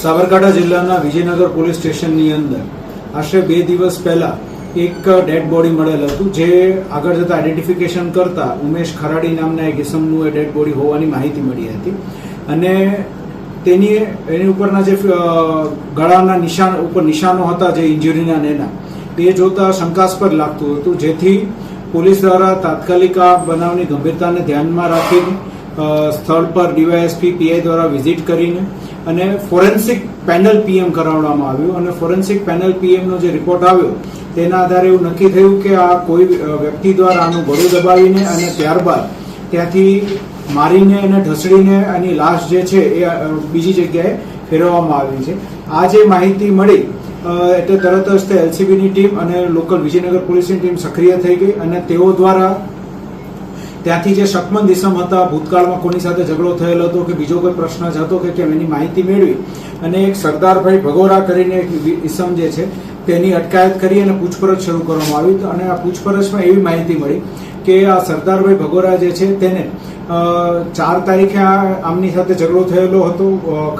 સાબરકાંઠા જિલ્લાના વિજયનગર પોલીસ સ્ટેશનની અંદર આશરે 2 દિવસ પહેલા એક ડેડ બોડી મળેલ હતું, જે આગળ જતા આઈડેન્ટિફિકેશન કરતા ઉમેશ ખરાડી નામના એક ઇસમનું એ ડેડ બોડી હોવાની માહિતી મળી હતી. અને એની ઉપરના જે ગળાના નિશાનો હતા, જે ઇન્જરીના એના, એ જોતા શંકાસ્પદ લાગતું હતું, જેથી પોલીસ દ્વારા તાત્કાલિક આ બનાવની ગંભીરતાને ધ્યાનમાં રાખીને સ્થળ પર ડીવાયએસપી પીઆઈ દ્વારા વિઝિટ કરીને અને ફોરેન્સિક પેનલ પીએમ કરાવવામાં આવ્યું. અને ફોરેન્સિક પેનલ પીએમનો જે રિપોર્ટ આવ્યો તેના આધારે એવું નક્કી થયું કે આ કોઈ વ્યક્તિ દ્વારા આનું ગળું દબાવીને અને ત્યારબાદ ત્યાંથી મારીને અને ઢસડીને આની લાશ જે છે એ બીજી જગ્યાએ ફેરવવામાં આવી છે. આ જે માહિતી મળી એટલે તરત જ તે એલસીબીની ટીમ અને લોકલ વિજયનગર પોલીસની ટીમ સક્રિય થઈ ગઈ અને તેઓ દ્વારા ત્યાંથી જે શકમંદ ઇસમ હતા, ભૂતકાળમાં કોની સાથે ઝઘડો થયેલો હતો કે બીજો કોઈ પ્રશ્ન જ હતો કે કેમ, એની માહિતી મેળવી અને એક સરદારભાઈ ભગોરા કરીને એક ઇસમ જે છે તેની અટકાયત કરી અને પૂછપરછ શરૂ કરવામાં આવી. અને આ પૂછપરછમાં એવી માહિતી મળી કે આ સરદારભાઈ ભગોરા જે છે તેને 4 તારીખે આમની સાથે ઝઘડો થયેલો હતો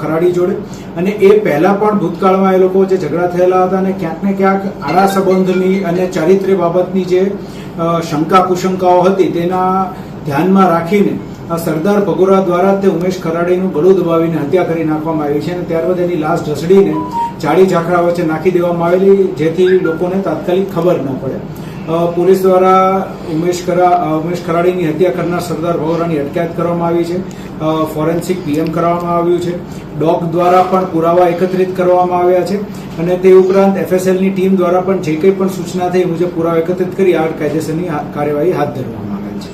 ખરાડી જોડે, અને એ પહેલા પણ ભૂતકાળમાં એ લોકો જે ઝઘડા થયેલા હતા અને ક્યાંક ને ક્યાંક આડા સંબંધની અને ચારિત્ર્ય બાબતની જે શંકા કુશંકાઓ હતી તેના ધ્યાનમાં રાખીને આ સરદાર ભગોરા દ્વારા તે ઉમેશ ખરાડીનું ગળું દબાવીને હત્યા કરી નાખવામાં આવી છે. અને ત્યારબાદ એની લાશ ઢસડીને જાડી ઝાકડા વચ્ચે નાખી દેવામાં આવેલી, જેથી લોકોને તાત્કાલિક ખબર ન પડે. પોલીસ દ્વારા ઉમેશ ખરાડીની હત્યા કરનાર સરદાર ભગોરાની અટકાયત કરવામાં આવી છે. ફોરેન્સિક પીએમ કરવામાં આવ્યું છે. ડોગ દ્વારા પણ પુરાવા એકત્રિત કરવામાં આવ્યા છે. અને તે ઉપરાંત એફએસએલની ટીમ દ્વારા પણ જે કંઈ પણ સૂચના થઈ મુજબ પુરાવા એકત્રિત કરી આ કાયદેસરની કાર્યવાહી હાથ ધરવામાં આવેલ છે.